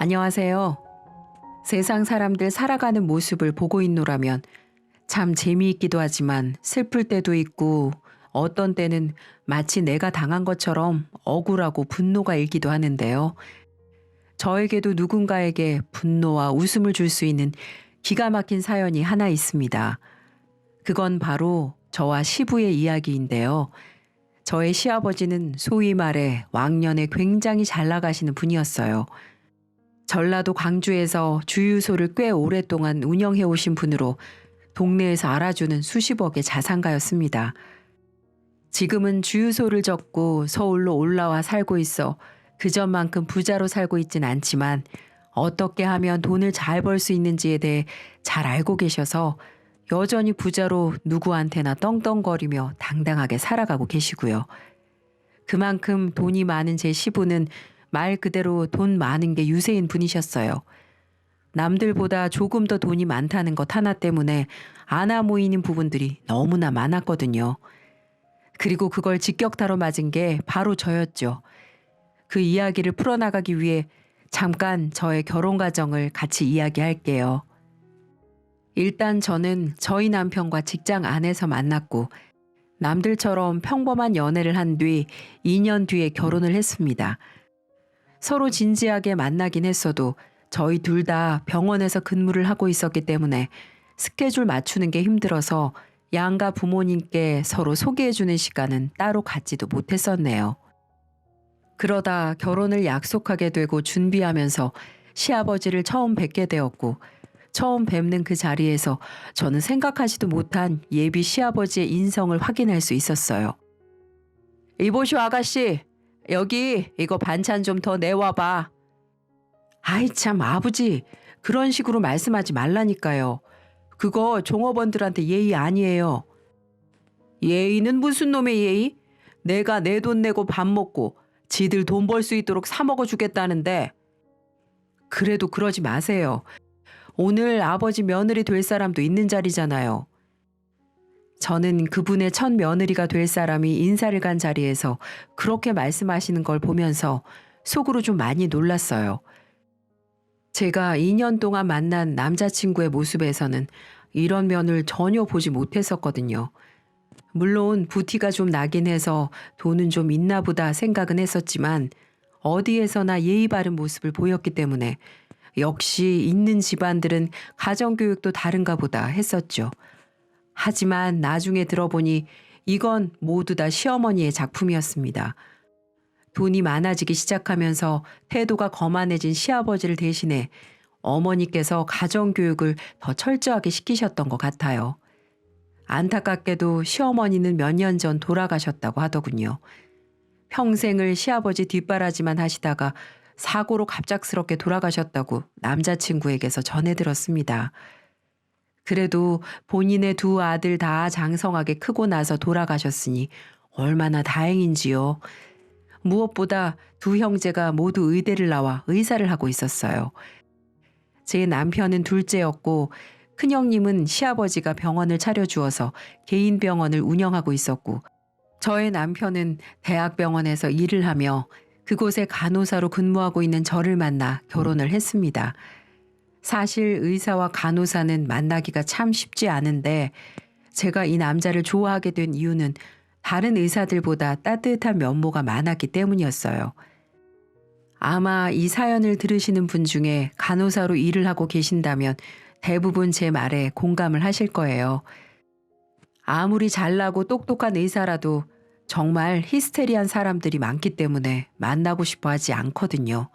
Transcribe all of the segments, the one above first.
안녕하세요. 세상 사람들 살아가는 모습을 보고 있노라면 참 재미있기도 하지만 슬플 때도 있고 어떤 때는 마치 내가 당한 것처럼 억울하고 분노가 일기도 하는데요. 저에게도 누군가에게 분노와 웃음을 줄 수 있는 기가 막힌 사연이 하나 있습니다. 그건 바로 저와 시부의 이야기인데요. 저의 시아버지는 소위 말해 왕년에 굉장히 잘 나가시는 분이었어요. 전라도 광주에서 주유소를 꽤 오랫동안 운영해 오신 분으로 동네에서 알아주는 수십억의 자산가였습니다. 지금은 주유소를 접고 서울로 올라와 살고 있어 그전만큼 부자로 살고 있진 않지만 어떻게 하면 돈을 잘 벌 수 있는지에 대해 잘 알고 계셔서 여전히 부자로 누구한테나 떵떵거리며 당당하게 살아가고 계시고요. 그만큼 돈이 많은 제 시부는 말 그대로 돈 많은 게 유세인 분이셨어요. 남들보다 조금 더 돈이 많다는 것 하나 때문에 안아 모이는 부분들이 너무나 많았거든요. 그리고 그걸 직격타로 맞은 게 바로 저였죠. 그 이야기를 풀어나가기 위해 잠깐 저의 결혼 과정을 같이 이야기할게요. 일단 저는 저희 남편과 직장 안에서 만났고 남들처럼 평범한 연애를 한 뒤 2년 뒤에 결혼을 했습니다. 서로 진지하게 만나긴 했어도 저희 둘 다 병원에서 근무를 하고 있었기 때문에 스케줄 맞추는 게 힘들어서 양가 부모님께 서로 소개해주는 시간은 따로 갖지도 못했었네요. 그러다 결혼을 약속하게 되고 준비하면서 시아버지를 처음 뵙게 되었고 처음 뵙는 그 자리에서 저는 생각하지도 못한 예비 시아버지의 인성을 확인할 수 있었어요. 이보시오 아가씨, 여기 이거 반찬 좀 더 내와봐. 아이 참 아버지, 그런 식으로 말씀하지 말라니까요. 그거 종업원들한테 예의 아니에요. 예의는 무슨 놈의 예의? 내가 내 돈 내고 밥 먹고 지들 돈 벌 수 있도록 사 먹어 주겠다는데. 그래도 그러지 마세요. 오늘 아버지 며느리 될 사람도 있는 자리잖아요. 저는 그분의 첫 며느리가 될 사람이 인사를 간 자리에서 그렇게 말씀하시는 걸 보면서 속으로 좀 많이 놀랐어요. 제가 2년 동안 만난 남자친구의 모습에서는 이런 면을 전혀 보지 못했었거든요. 물론 부티가 좀 나긴 해서 돈은 좀 있나 보다 생각은 했었지만 어디에서나 예의 바른 모습을 보였기 때문에 역시 있는 집안들은 가정교육도 다른가 보다 했었죠. 하지만 나중에 들어보니 이건 모두 다 시어머니의 작품이었습니다. 돈이 많아지기 시작하면서 태도가 거만해진 시아버지를 대신해 어머니께서 가정교육을 더 철저하게 시키셨던 것 같아요. 안타깝게도 시어머니는 몇 년 전 돌아가셨다고 하더군요. 평생을 시아버지 뒷바라지만 하시다가 사고로 갑작스럽게 돌아가셨다고 남자친구에게서 전해 들었습니다. 그래도 본인의 두 아들 다 장성하게 크고 나서 돌아가셨으니 얼마나 다행인지요. 무엇보다 두 형제가 모두 의대를 나와 의사를 하고 있었어요. 제 남편은 둘째였고 큰형님은 시아버지가 병원을 차려주어서 개인 병원을 운영하고 있었고 저의 남편은 대학병원에서 일을 하며 그곳에 간호사로 근무하고 있는 저를 만나 결혼을 했습니다. 사실 의사와 간호사는 만나기가 참 쉽지 않은데 제가 이 남자를 좋아하게 된 이유는 다른 의사들보다 따뜻한 면모가 많았기 때문이었어요. 아마 이 사연을 들으시는 분 중에 간호사로 일을 하고 계신다면 대부분 제 말에 공감을 하실 거예요. 아무리 잘나고 똑똑한 의사라도 정말 히스테리한 사람들이 많기 때문에 만나고 싶어 하지 않거든요.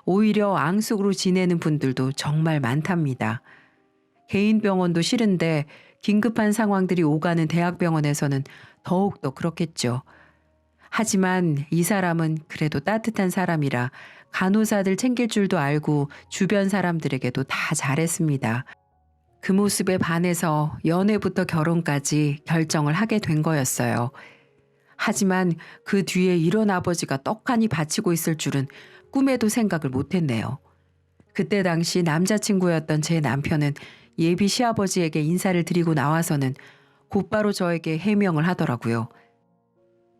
오히려 앙숙으로 지내는 분들도 정말 많답니다. 개인 병원도 싫은데 긴급한 상황들이 오가는 대학병원에서는 더욱더 그렇겠죠. 하지만 이 사람은 그래도 따뜻한 사람이라 간호사들 챙길 줄도 알고 주변 사람들에게도 다 잘했습니다. 그 모습에 반해서 연애부터 결혼까지 결정을 하게 된 거였어요. 하지만 그 뒤에 이런 아버지가 떡하니 바치고 있을 줄은 꿈에도 생각을 못했네요. 그때 당시 남자친구였던 제 남편은 예비 시아버지에게 인사를 드리고 나와서는 곧바로 저에게 해명을 하더라고요.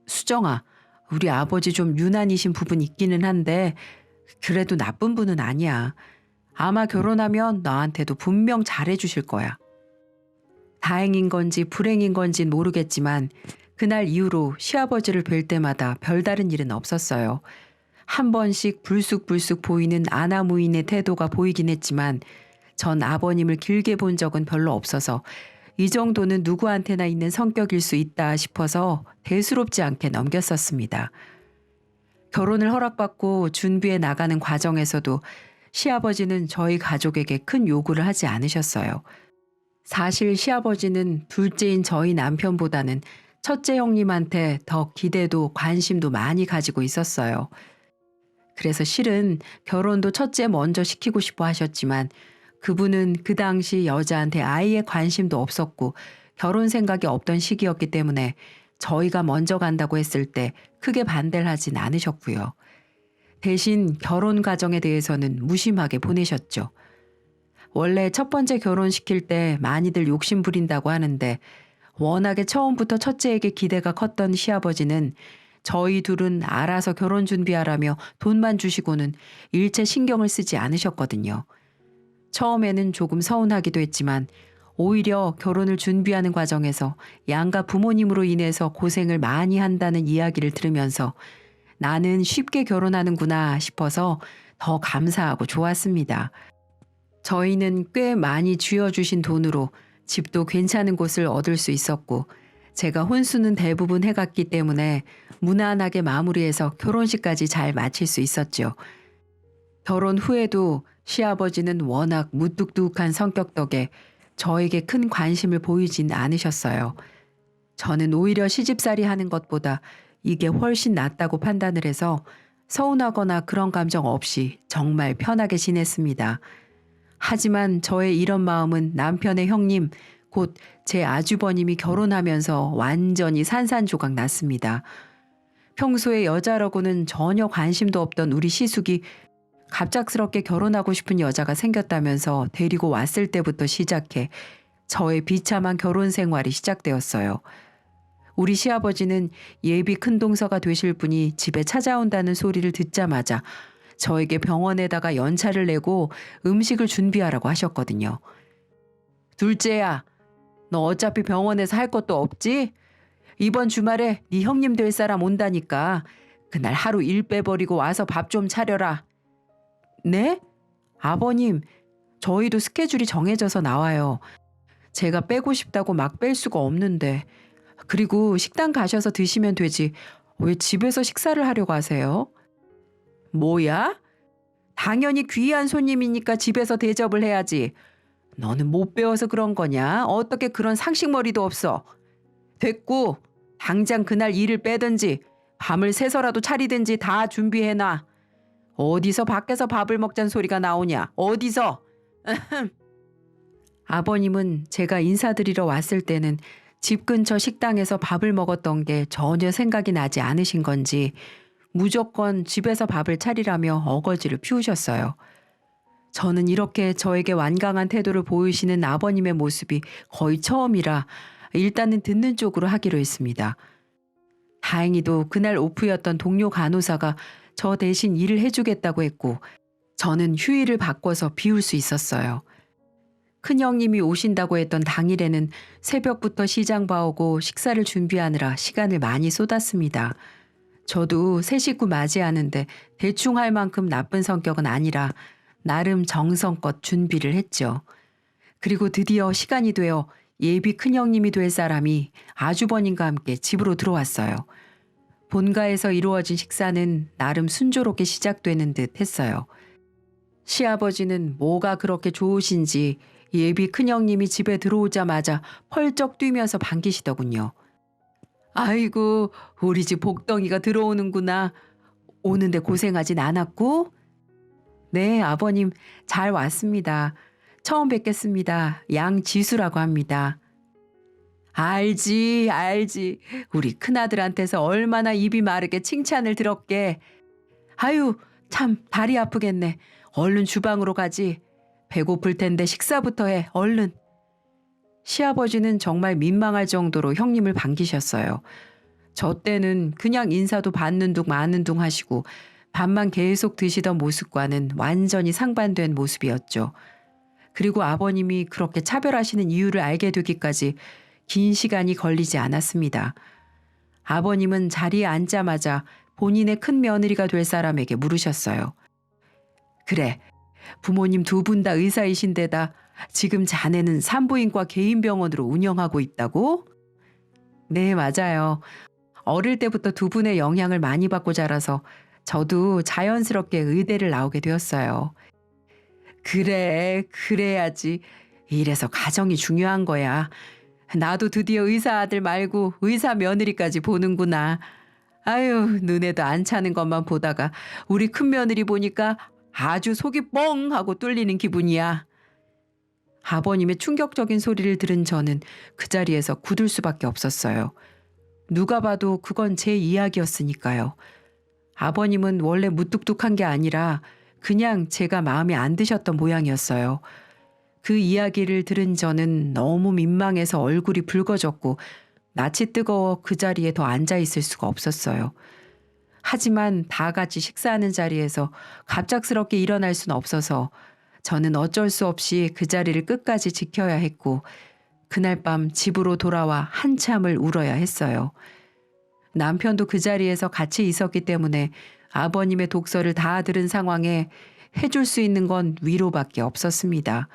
수정아, 우리 아버지 좀 유난이신 부분 있기는 한데 그래도 나쁜 분은 아니야. 아마 결혼하면 나한테도 분명 잘해주실 거야. 다행인 건지 불행인 건진 모르겠지만 그날 이후로 시아버지를 뵐 때마다 별다른 일은 없었어요. 한 번씩 불쑥불쑥 보이는 아나무인의 태도가 보이긴 했지만 전 아버님을 길게 본 적은 별로 없어서 이 정도는 누구한테나 있는 성격일 수 있다 싶어서 대수롭지 않게 넘겼었습니다. 결혼을 허락받고 준비해 나가는 과정에서도 시아버지는 저희 가족에게 큰 요구를 하지 않으셨어요. 사실 시아버지는 둘째인 저희 남편보다는 첫째 형님한테 더 기대도 관심도 많이 가지고 있었어요. 그래서 실은 결혼도 첫째 먼저 시키고 싶어 하셨지만 그분은 그 당시 여자한테 아예 관심도 없었고 결혼 생각이 없던 시기였기 때문에 저희가 먼저 간다고 했을 때 크게 반대를 하진 않으셨고요. 대신 결혼 과정에 대해서는 무심하게 보내셨죠. 원래 첫 번째 결혼시킬 때 많이들 욕심 부린다고 하는데 워낙에 처음부터 첫째에게 기대가 컸던 시아버지는 저희 둘은 알아서 결혼 준비하라며 돈만 주시고는 일체 신경을 쓰지 않으셨거든요. 처음에는 조금 서운하기도 했지만 오히려 결혼을 준비하는 과정에서 양가 부모님으로 인해서 고생을 많이 한다는 이야기를 들으면서 나는 쉽게 결혼하는구나 싶어서 더 감사하고 좋았습니다. 저희는 꽤 많이 쥐어주신 돈으로 집도 괜찮은 곳을 얻을 수 있었고 제가 혼수는 대부분 해갔기 때문에 무난하게 마무리해서 결혼식까지 잘 마칠 수 있었죠. 결혼 후에도 시아버지는 워낙 무뚝뚝한 성격 덕에 저에게 큰 관심을 보이진 않으셨어요. 저는 오히려 시집살이 하는 것보다 이게 훨씬 낫다고 판단을 해서 서운하거나 그런 감정 없이 정말 편하게 지냈습니다. 하지만 저의 이런 마음은 남편의 형님, 곧 제 아주버님이 결혼하면서 완전히 산산조각 났습니다. 평소에 여자라고는 전혀 관심도 없던 우리 시숙이 갑작스럽게 결혼하고 싶은 여자가 생겼다면서 데리고 왔을 때부터 시작해 저의 비참한 결혼 생활이 시작되었어요. 우리 시아버지는 예비 큰동서가 되실 분이 집에 찾아온다는 소리를 듣자마자 저에게 병원에다가 연차를 내고 음식을 준비하라고 하셨거든요. 둘째야, 너 어차피 병원에서 할 것도 없지? 이번 주말에 네 형님 될 사람 온다니까 그날 하루 일 빼버리고 와서 밥 좀 차려라. 네? 아버님, 저희도 스케줄이 정해져서 나와요. 제가 빼고 싶다고 막 뺄 수가 없는데. 그리고 식당 가셔서 드시면 되지. 왜 집에서 식사를 하려고 하세요? 뭐야? 당연히 귀한 손님이니까 집에서 대접을 해야지. 너는 못 배워서 그런 거냐? 어떻게 그런 상식머리도 없어? 됐고, 당장 그날 일을 빼든지 밤을 새서라도 차리든지 다 준비해놔. 어디서 밖에서 밥을 먹자는 소리가 나오냐? 어디서? 아버님은 제가 인사드리러 왔을 때는 집 근처 식당에서 밥을 먹었던 게 전혀 생각이 나지 않으신 건지 무조건 집에서 밥을 차리라며 어거지를 피우셨어요. 저는 이렇게 저에게 완강한 태도를 보이시는 아버님의 모습이 거의 처음이라 일단은 듣는 쪽으로 하기로 했습니다. 다행히도 그날 오프였던 동료 간호사가 저 대신 일을 해주겠다고 했고 저는 휴일을 바꿔서 비울 수 있었어요. 큰형님이 오신다고 했던 당일에는 새벽부터 시장 봐오고 식사를 준비하느라 시간을 많이 쏟았습니다. 저도 새 식구 맞이하는데 대충 할 만큼 나쁜 성격은 아니라 나름 정성껏 준비를 했죠. 그리고 드디어 시간이 되어 예비 큰형님이 될 사람이 아주버님과 함께 집으로 들어왔어요. 본가에서 이루어진 식사는 나름 순조롭게 시작되는 듯 했어요. 시아버지는 뭐가 그렇게 좋으신지 예비 큰형님이 집에 들어오자마자 펄쩍 뛰면서 반기시더군요. 아이고, 우리 집 복덩이가 들어오는구나. 오는데 고생하진 않았고? 네, 아버님 잘 왔습니다. 처음 뵙겠습니다. 양지수라고 합니다. 알지, 알지. 우리 큰아들한테서 얼마나 입이 마르게 칭찬을 들었게. 아유, 참 다리 아프겠네. 얼른 주방으로 가지. 배고플 텐데 식사부터 해, 얼른. 시아버지는 정말 민망할 정도로 형님을 반기셨어요. 저 때는 그냥 인사도 받는 둥 마는 둥 하시고 밥만 계속 드시던 모습과는 완전히 상반된 모습이었죠. 그리고 아버님이 그렇게 차별하시는 이유를 알게 되기까지 긴 시간이 걸리지 않았습니다. 아버님은 자리에 앉자마자 본인의 큰 며느리가 될 사람에게 물으셨어요. 그래, 부모님 두 분 다 의사이신데다 지금 자네는 산부인과 개인 병원으로 운영하고 있다고? 네, 맞아요. 어릴 때부터 두 분의 영향을 많이 받고 자라서 저도 자연스럽게 의대를 나오게 되었어요. 그래, 그래야지. 이래서 가정이 중요한 거야. 나도 드디어 의사 아들 말고 의사 며느리까지 보는구나. 아유, 눈에도 안 차는 것만 보다가 우리 큰 며느리 보니까 아주 속이 뻥 하고 뚫리는 기분이야. 아버님의 충격적인 소리를 들은 저는 그 자리에서 굳을 수밖에 없었어요. 누가 봐도 그건 제 이야기였으니까요. 아버님은 원래 무뚝뚝한 게 아니라 그냥 제가 마음에 안 드셨던 모양이었어요. 그 이야기를 들은 저는 너무 민망해서 얼굴이 붉어졌고 낯이 뜨거워 그 자리에 더 앉아 있을 수가 없었어요. 하지만 다 같이 식사하는 자리에서 갑작스럽게 일어날 수는 없어서 저는 어쩔 수 없이 그 자리를 끝까지 지켜야 했고 그날 밤 집으로 돌아와 한참을 울어야 했어요. 남편도 그 자리에서 같이 있었기 때문에 아버님의 독서를 다 들은 상황에 해줄 수 있는 건 위로밖에 없었습니다.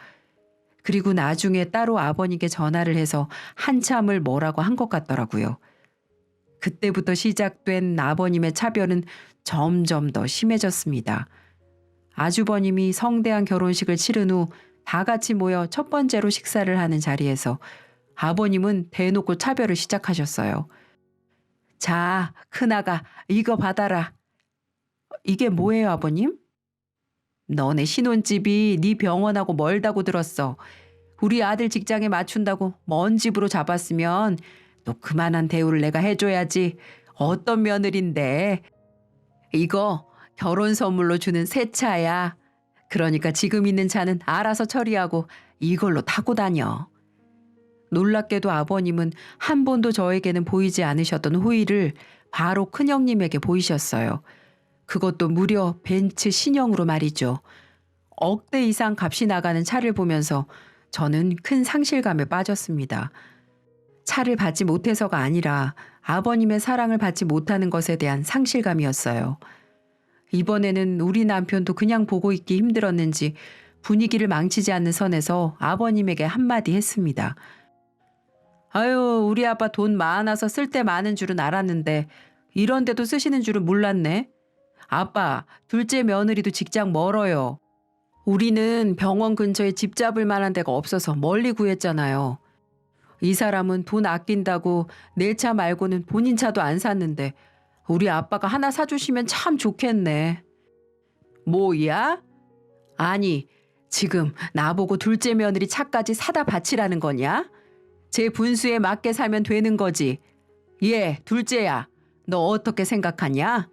그리고 나중에 따로 아버님께 전화를 해서 한참을 뭐라고 한 것 같더라고요. 그때부터 시작된 아버님의 차별은 점점 더 심해졌습니다. 아주버님이 성대한 결혼식을 치른 후 다 같이 모여 첫 번째로 식사를 하는 자리에서 아버님은 대놓고 차별을 시작하셨어요. 자, 큰아가 이거 받아라. 이게 뭐예요, 아버님? 너네 신혼집이 네 병원하고 멀다고 들었어. 우리 아들 직장에 맞춘다고 먼 집으로 잡았으면 또 그만한 대우를 내가 해줘야지. 어떤 며느린데. 이거 결혼 선물로 주는 새 차야. 그러니까 지금 있는 차는 알아서 처리하고 이걸로 타고 다녀. 놀랍게도 아버님은 한 번도 저에게는 보이지 않으셨던 호의를 바로 큰형님에게 보이셨어요. 그것도 무려 벤츠 신형으로 말이죠. 억대 이상 값이 나가는 차를 보면서 저는 큰 상실감에 빠졌습니다. 차를 받지 못해서가 아니라 아버님의 사랑을 받지 못하는 것에 대한 상실감이었어요. 이번에는 우리 남편도 그냥 보고 있기 힘들었는지 분위기를 망치지 않는 선에서 아버님에게 한마디 했습니다. 아유, 우리 아빠 돈 많아서 쓸 데 많은 줄은 알았는데 이런 데도 쓰시는 줄은 몰랐네. 아빠, 둘째 며느리도 직장 멀어요. 우리는 병원 근처에 집 잡을 만한 데가 없어서 멀리 구했잖아요. 이 사람은 돈 아낀다고 내 차 말고는 본인 차도 안 샀는데 우리 아빠가 하나 사주시면 참 좋겠네. 뭐야? 아니, 지금 나보고 둘째 며느리 차까지 사다 바치라는 거냐? 제 분수에 맞게 살면 되는 거지. 예, 둘째야. 너 어떻게 생각하냐?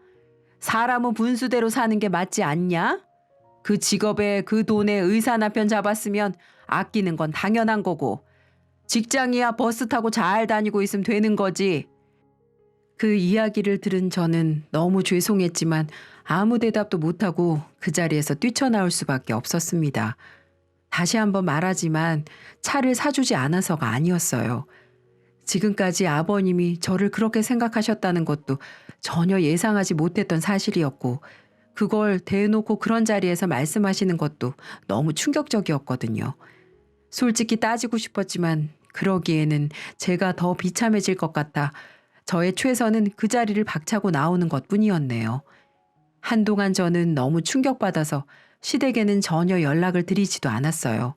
사람은 분수대로 사는 게 맞지 않냐? 그 직업에 그 돈에 의사 남편 잡았으면 아끼는 건 당연한 거고 직장이야 버스 타고 잘 다니고 있으면 되는 거지. 그 이야기를 들은 저는 너무 죄송했지만 아무 대답도 못하고 그 자리에서 뛰쳐나올 수밖에 없었습니다. 다시 한번 말하지만 차를 사주지 않아서가 아니었어요. 지금까지 아버님이 저를 그렇게 생각하셨다는 것도 전혀 예상하지 못했던 사실이었고 그걸 대놓고 그런 자리에서 말씀하시는 것도 너무 충격적이었거든요. 솔직히 따지고 싶었지만 그러기에는 제가 더 비참해질 것 같아 저의 최선은 그 자리를 박차고 나오는 것뿐이었네요. 한동안 저는 너무 충격받아서 시댁에는 전혀 연락을 드리지도 않았어요.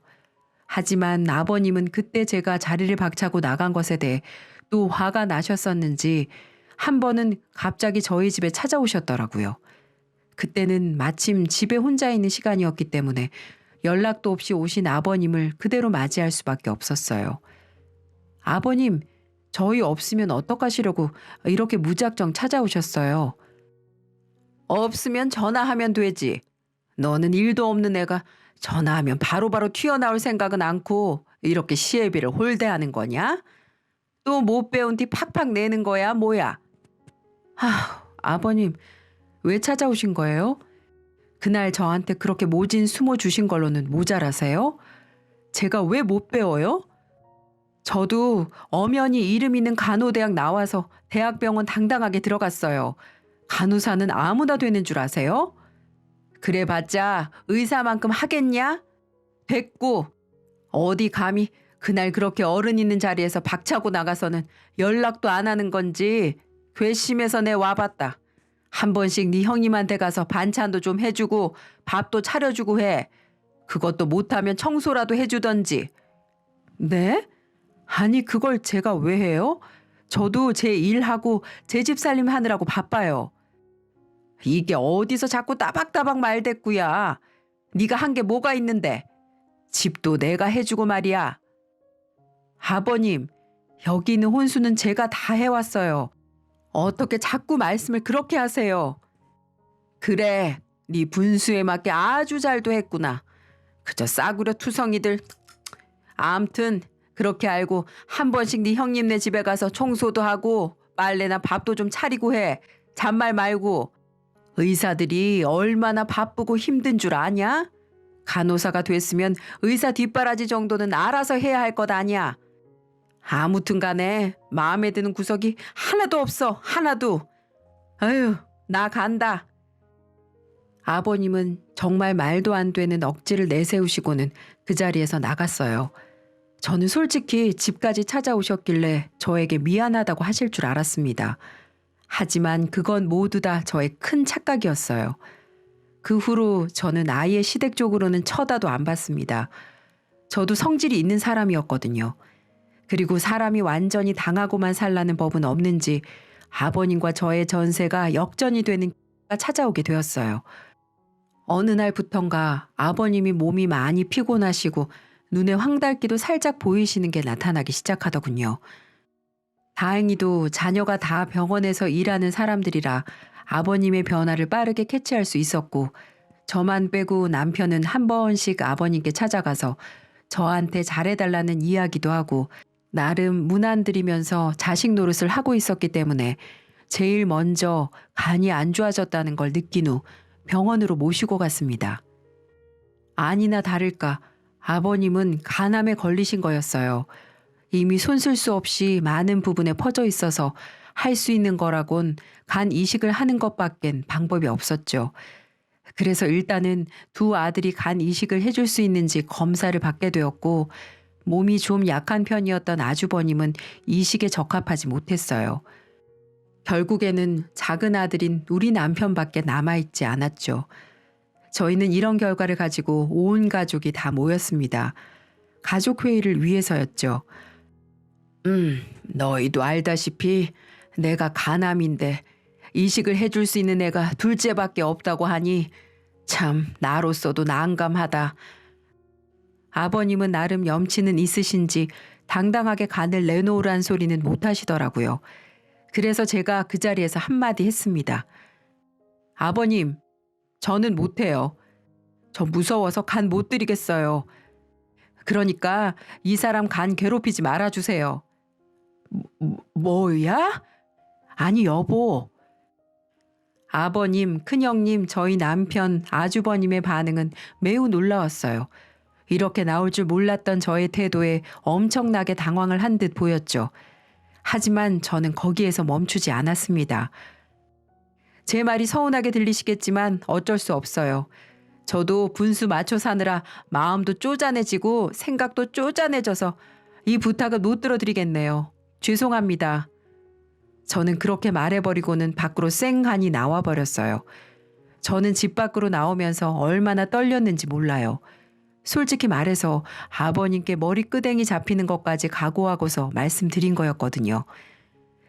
하지만 아버님은 그때 제가 자리를 박차고 나간 것에 대해 또 화가 나셨었는지 한 번은 갑자기 저희 집에 찾아오셨더라고요. 그때는 마침 집에 혼자 있는 시간이었기 때문에 연락도 없이 오신 아버님을 그대로 맞이할 수밖에 없었어요. 아버님, 저희 없으면 어떡하시려고 이렇게 무작정 찾아오셨어요. 없으면 전화하면 되지. 너는 일도 없는 애가 전화하면 바로바로 튀어나올 생각은 않고 이렇게 시애비를 홀대하는 거냐? 또 못 배운 뒤 팍팍 내는 거야 뭐야? 아버님, 왜 찾아오신 거예요? 그날 저한테 그렇게 모진 수모 주신 걸로는 모자라세요? 제가 왜 못 배워요? 저도 엄연히 이름 있는 간호대학 나와서 대학병원 당당하게 들어갔어요. 간호사는 아무나 되는 줄 아세요? 그래봤자 의사만큼 하겠냐? 됐고 어디 감히 그날 그렇게 어른 있는 자리에서 박차고 나가서는 연락도 안 하는 건지 괘씸해서 내 와봤다. 한 번씩 네 형님한테 가서 반찬도 좀 해주고 밥도 차려주고 해. 그것도 못하면 청소라도 해주던지. 네? 아니 그걸 제가 왜 해요? 저도 제 일하고 제 집 살림 하느라고 바빠요. 이게 어디서 자꾸 따박따박 말대꾸야. 네가 한 게 뭐가 있는데. 집도 내가 해주고 말이야. 아버님, 여기 있는 혼수는 제가 다 해왔어요. 어떻게 자꾸 말씀을 그렇게 하세요? 그래, 네 분수에 맞게 아주 잘도 했구나. 그저 싸구려 투성이들. 암튼 그렇게 알고 한 번씩 네 형님네 집에 가서 청소도 하고 빨래나 밥도 좀 차리고 해. 잔말 말고. 의사들이 얼마나 바쁘고 힘든 줄 아냐? 간호사가 됐으면 의사 뒷바라지 정도는 알아서 해야 할 것 아니야. 아무튼 간에 마음에 드는 구석이 하나도 없어. 하나도. 아유, 나 간다. 아버님은 정말 말도 안 되는 억지를 내세우시고는 그 자리에서 나갔어요. 저는 솔직히 집까지 찾아오셨길래 저에게 미안하다고 하실 줄 알았습니다. 하지만 그건 모두 다 저의 큰 착각이었어요. 그 후로 저는 아이의 시댁 쪽으로는 쳐다도 안 봤습니다. 저도 성질이 있는 사람이었거든요. 그리고 사람이 완전히 당하고만 살라는 법은 없는지 아버님과 저의 전세가 역전이 되는 기회가 찾아오게 되었어요. 어느 날부턴가 아버님이 몸이 많이 피곤하시고 눈에 황달기도 살짝 보이시는 게 나타나기 시작하더군요. 다행히도 자녀가 다 병원에서 일하는 사람들이라 아버님의 변화를 빠르게 캐치할 수 있었고 저만 빼고 남편은 한 번씩 아버님께 찾아가서 저한테 잘해달라는 이야기도 하고 나름 문안드리면서 자식 노릇을 하고 있었기 때문에 제일 먼저 간이 안 좋아졌다는 걸 느낀 후 병원으로 모시고 갔습니다. 아니나 다를까 아버님은 간암에 걸리신 거였어요. 이미 손쓸 수 없이 많은 부분에 퍼져 있어서 할 수 있는 거라곤 간 이식을 하는 것밖엔 방법이 없었죠. 그래서 일단은 두 아들이 간 이식을 해줄 수 있는지 검사를 받게 되었고 몸이 좀 약한 편이었던 아주버님은 이식에 적합하지 못했어요. 결국에는 작은 아들인 우리 남편밖에 남아있지 않았죠. 저희는 이런 결과를 가지고 온 가족이 다 모였습니다. 가족회의를 위해서였죠. 너희도 알다시피 내가 간암인데 이식을 해줄 수 있는 애가 둘째밖에 없다고 하니 참 나로서도 난감하다. 아버님은 나름 염치는 있으신지 당당하게 간을 내놓으란 소리는 못하시더라고요. 그래서 제가 그 자리에서 한마디 했습니다. 아버님, 저는 못해요. 저 무서워서 간 못 드리겠어요. 그러니까 이 사람 간 괴롭히지 말아주세요. 뭐야? 아니 여보. 아버님, 큰형님, 저희 남편, 아주버님의 반응은 매우 놀라웠어요. 이렇게 나올 줄 몰랐던 저의 태도에 엄청나게 당황을 한 듯 보였죠. 하지만 저는 거기에서 멈추지 않았습니다. 제 말이 서운하게 들리시겠지만 어쩔 수 없어요. 저도 분수 맞춰 사느라 마음도 쪼잔해지고 생각도 쪼잔해져서 이 부탁을 못 들어드리겠네요. 죄송합니다. 저는 그렇게 말해버리고는 밖으로 쌩하니 나와버렸어요. 저는 집 밖으로 나오면서 얼마나 떨렸는지 몰라요. 솔직히 말해서 아버님께 머리끄댕이 잡히는 것까지 각오하고서 말씀드린 거였거든요.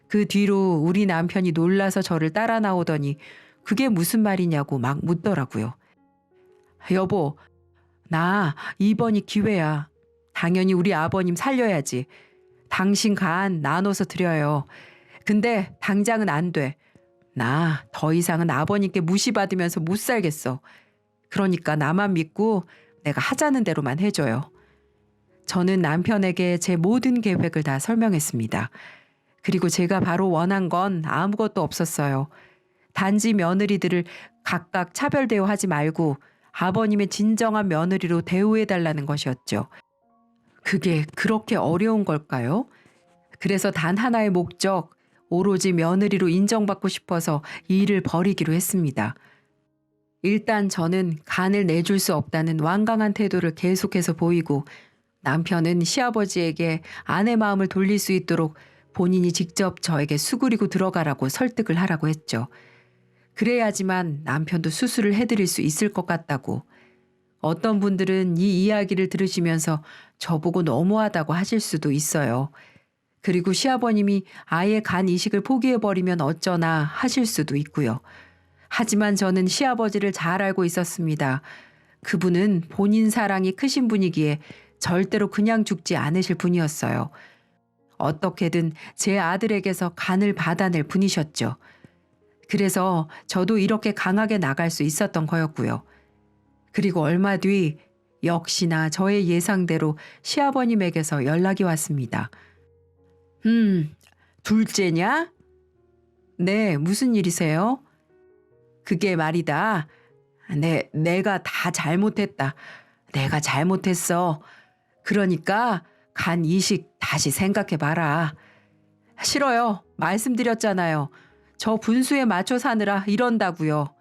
그 뒤로 우리 남편이 놀라서 저를 따라 나오더니 그게 무슨 말이냐고 막 묻더라고요. 여보, 나 이번이 기회야. 당연히 우리 아버님 살려야지. 당신 간 나눠서 드려요. 근데 당장은 안 돼. 나 더 이상은 아버님께 무시받으면서 못 살겠어. 그러니까 나만 믿고 내가 하자는 대로만 해줘요. 저는 남편에게 제 모든 계획을 다 설명했습니다. 그리고 제가 바로 원한 건 아무것도 없었어요. 단지 며느리들을 각각 차별 대우하지 말고 아버님의 진정한 며느리로 대우해달라는 것이었죠. 그게 그렇게 어려운 걸까요? 그래서 단 하나의 목적, 오로지 며느리로 인정받고 싶어서 이 일을 벌이기로 했습니다. 일단 저는 간을 내줄 수 없다는 완강한 태도를 계속해서 보이고 남편은 시아버지에게 아내 마음을 돌릴 수 있도록 본인이 직접 저에게 수그리고 들어가라고 설득을 하라고 했죠. 그래야지만 남편도 수술을 해드릴 수 있을 것 같다고. 어떤 분들은 이 이야기를 들으시면서 저보고 너무하다고 하실 수도 있어요. 그리고 시아버님이 아예 간 이식을 포기해버리면 어쩌나 하실 수도 있고요. 하지만 저는 시아버지를 잘 알고 있었습니다. 그분은 본인 사랑이 크신 분이기에 절대로 그냥 죽지 않으실 분이었어요. 어떻게든 제 아들에게서 간을 받아낼 분이셨죠. 그래서 저도 이렇게 강하게 나갈 수 있었던 거였고요. 그리고 얼마 뒤 역시나 저의 예상대로 시아버님에게서 연락이 왔습니다. 둘째냐? 네, 무슨 일이세요? 그게 말이다. 내가 다 잘못했다. 내가 잘못했어. 그러니까 간 이식 다시 생각해봐라. 싫어요. 말씀드렸잖아요. 저 분수에 맞춰 사느라 이런다고요.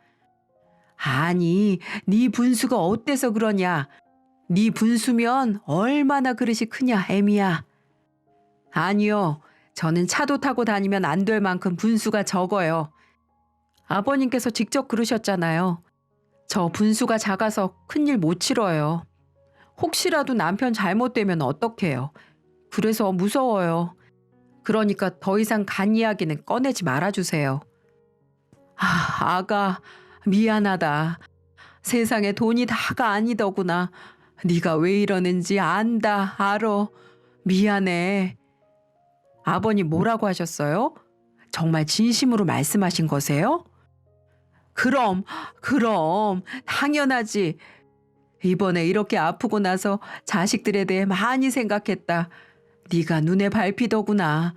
아니, 네 분수가 어때서 그러냐. 네 분수면 얼마나 그릇이 크냐, 애미야. 아니요. 저는 차도 타고 다니면 안 될 만큼 분수가 적어요. 아버님께서 직접 그러셨잖아요. 저 분수가 작아서 큰일 못 치러요. 혹시라도 남편 잘못되면 어떡해요. 그래서 무서워요. 그러니까 더 이상 간 이야기는 꺼내지 말아주세요. 아가, 미안하다. 세상에 돈이 다가 아니더구나. 네가 왜 이러는지 안다, 알어. 미안해. 아버님 뭐라고 하셨어요? 정말 진심으로 말씀하신 거세요? 그럼 당연하지. 이번에 이렇게 아프고 나서 자식들에 대해 많이 생각했다. 네가 눈에 밟히더구나.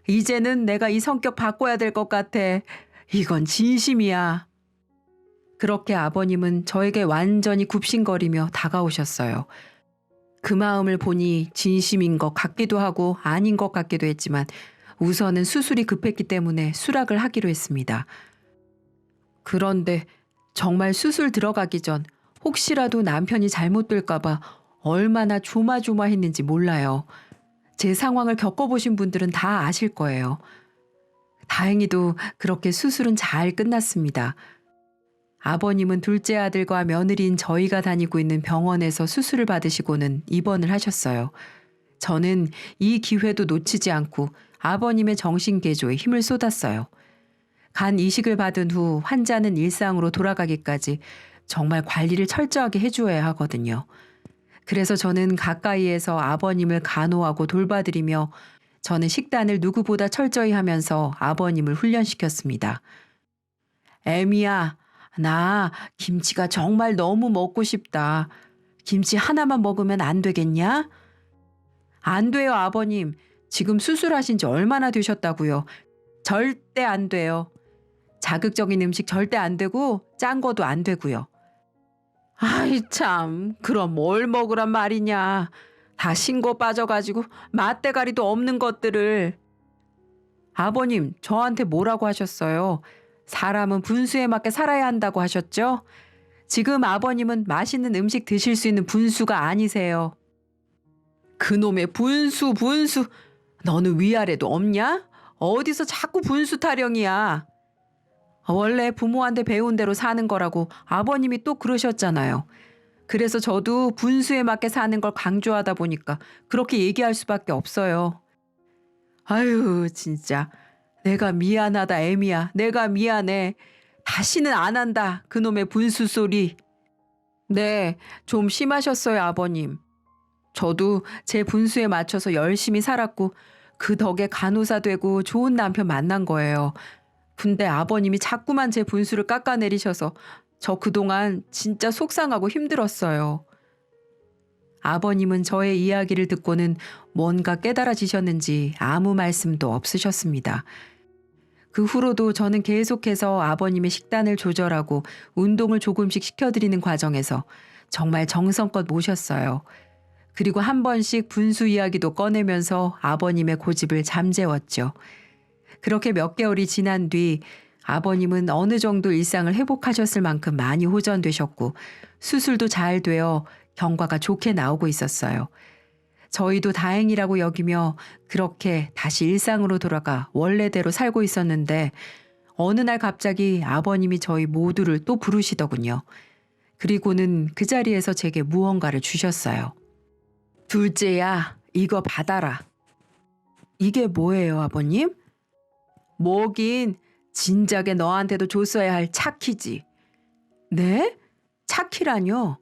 이제는 내가 이 성격 바꿔야 될 것 같아. 이건 진심이야. 그렇게 아버님은 저에게 완전히 굽신거리며 다가오셨어요. 그 마음을 보니 진심인 것 같기도 하고 아닌 것 같기도 했지만 우선은 수술이 급했기 때문에 수락을 하기로 했습니다. 그런데 정말 수술 들어가기 전 혹시라도 남편이 잘못될까봐 얼마나 조마조마했는지 몰라요. 제 상황을 겪어보신 분들은 다 아실 거예요. 다행히도 그렇게 수술은 잘 끝났습니다. 아버님은 둘째 아들과 며느리인 저희가 다니고 있는 병원에서 수술을 받으시고는 입원을 하셨어요. 저는 이 기회도 놓치지 않고 아버님의 정신개조에 힘을 쏟았어요. 간 이식을 받은 후 환자는 일상으로 돌아가기까지 정말 관리를 철저하게 해주어야 하거든요. 그래서 저는 가까이에서 아버님을 간호하고 돌봐드리며 저는 식단을 누구보다 철저히 하면서 아버님을 훈련시켰습니다. 애미야, 나 김치가 정말 너무 먹고 싶다. 김치 하나만 먹으면 안 되겠냐? 안 돼요, 아버님. 지금 수술하신 지 얼마나 되셨다고요? 절대 안 돼요. 자극적인 음식 절대 안 되고 짠 거도 안 되고요. 아이 참, 그럼 뭘 먹으란 말이냐. 다 신고 빠져가지고 맛대가리도 없는 것들을. 아버님, 저한테 뭐라고 하셨어요? 사람은 분수에 맞게 살아야 한다고 하셨죠? 지금 아버님은 맛있는 음식 드실 수 있는 분수가 아니세요. 그놈의 분수. 너는 위아래도 없냐? 어디서 자꾸 분수 타령이야. 원래 부모한테 배운 대로 사는 거라고 아버님이 또 그러셨잖아요. 그래서 저도 분수에 맞게 사는 걸 강조하다 보니까 그렇게 얘기할 수밖에 없어요. 아유, 진짜. 내가 미안하다, 애미야. 내가 미안해. 다시는 안 한다, 그놈의 분수 소리. 네, 좀 심하셨어요, 아버님. 저도 제 분수에 맞춰서 열심히 살았고 그 덕에 간호사 되고 좋은 남편 만난 거예요. 근데 아버님이 자꾸만 제 분수를 깎아내리셔서 저 그동안 진짜 속상하고 힘들었어요. 아버님은 저의 이야기를 듣고는 뭔가 깨달아지셨는지 아무 말씀도 없으셨습니다. 그 후로도 저는 계속해서 아버님의 식단을 조절하고 운동을 조금씩 시켜드리는 과정에서 정말 정성껏 모셨어요. 그리고 한 번씩 분수 이야기도 꺼내면서 아버님의 고집을 잠재웠죠. 그렇게 몇 개월이 지난 뒤 아버님은 어느 정도 일상을 회복하셨을 만큼 많이 호전되셨고 수술도 잘 되어 경과가 좋게 나오고 있었어요. 저희도 다행이라고 여기며 그렇게 다시 일상으로 돌아가 원래대로 살고 있었는데 어느 날 갑자기 아버님이 저희 모두를 또 부르시더군요. 그리고는 그 자리에서 제게 무언가를 주셨어요. 둘째야, 이거 받아라. 이게 뭐예요, 아버님? 뭐긴 진작에 너한테도 줬어야 할 차키지. 네? 차키라뇨?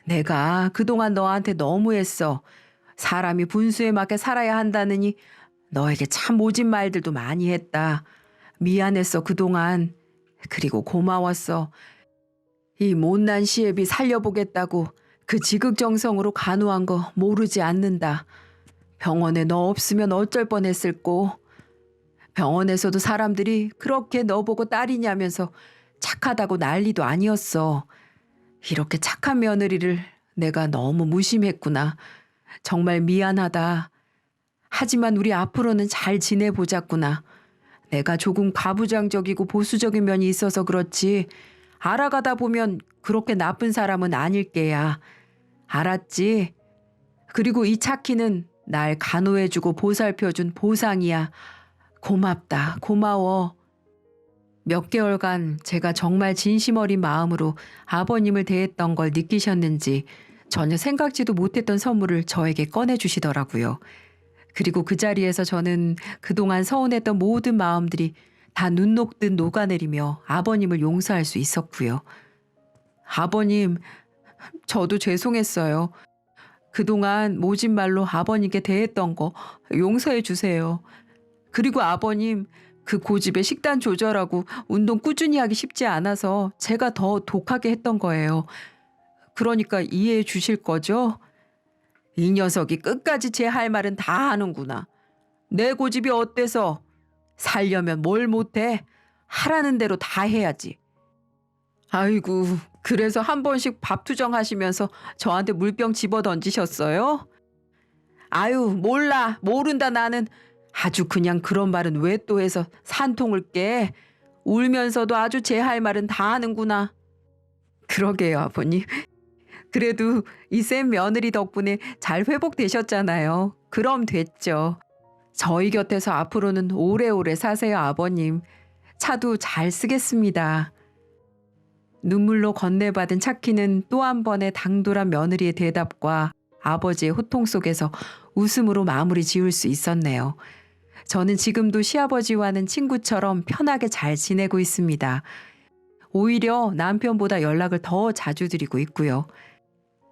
내가 그동안 너한테 너무했어. 사람이 분수에 맞게 살아야 한다느니 너에게 참 모진 말들도 많이 했다. 미안했어 그동안. 그리고 고마웠어. 이 못난 시애비 살려보겠다고 그 지극정성으로 간호한 거 모르지 않는다. 병원에 너 없으면 어쩔 뻔했을꼬. 병원에서도 사람들이 그렇게 너 보고 딸이냐면서 착하다고 난리도 아니었어. 이렇게 착한 며느리를 내가 너무 무심했구나. 정말 미안하다. 하지만 우리 앞으로는 잘 지내보자꾸나. 내가 조금 가부장적이고 보수적인 면이 있어서 그렇지. 알아가다 보면 그렇게 나쁜 사람은 아닐 게야. 알았지? 그리고 이 차키는 날 간호해주고 보살펴준 보상이야. 고맙다. 고마워. 몇 개월간 제가 정말 진심 어린 마음으로 아버님을 대했던 걸 느끼셨는지 전혀 생각지도 못했던 선물을 저에게 꺼내주시더라고요. 그리고 그 자리에서 저는 그동안 서운했던 모든 마음들이 다 눈 녹듯 녹아내리며 아버님을 용서할 수 있었고요. 아버님, 저도 죄송했어요. 그동안 모진 말로 아버님께 대했던 거 용서해 주세요. 그리고 아버님, 그 고집에 식단 조절하고 운동 꾸준히 하기 쉽지 않아서 제가 더 독하게 했던 거예요. 그러니까 이해해 주실 거죠? 이 녀석이 끝까지 제 할 말은 다 하는구나. 내 고집이 어때서? 살려면 뭘 못해? 하라는 대로 다 해야지. 아이고, 그래서 한 번씩 밥 투정하시면서 저한테 물병 집어 던지셨어요? 아유, 몰라. 모른다 나는. 아주 그냥 그런 말은 왜 또 해서 산통을 깨. 울면서도 아주 제 할 말은 다 하는구나. 그러게요, 아버님. 그래도 이 센 며느리 덕분에 잘 회복되셨잖아요. 그럼 됐죠. 저희 곁에서 앞으로는 오래오래 사세요, 아버님. 차도 잘 쓰겠습니다. 눈물로 건네받은 차키는 또 한 번의 당돌한 며느리의 대답과 아버지의 호통 속에서 웃음으로 마무리 지을 수 있었네요. 저는 지금도 시아버지와는 친구처럼 편하게 잘 지내고 있습니다. 오히려 남편보다 연락을 더 자주 드리고 있고요.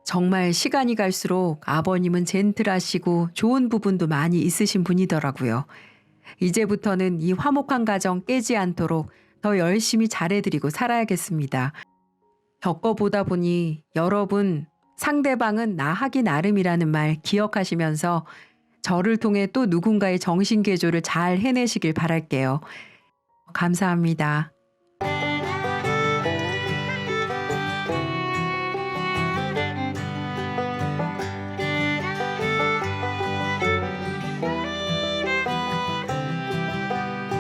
정말 시간이 갈수록 아버님은 젠틀하시고 좋은 부분도 많이 있으신 분이더라고요. 이제부터는 이 화목한 가정 깨지 않도록 더 열심히 잘해드리고 살아야겠습니다. 겪어보다 보니 여러분, 상대방은 나 하기 나름이라는 말 기억하시면서 저를 통해 또 누군가의 정신개조를 잘 해내시길 바랄게요. 감사합니다.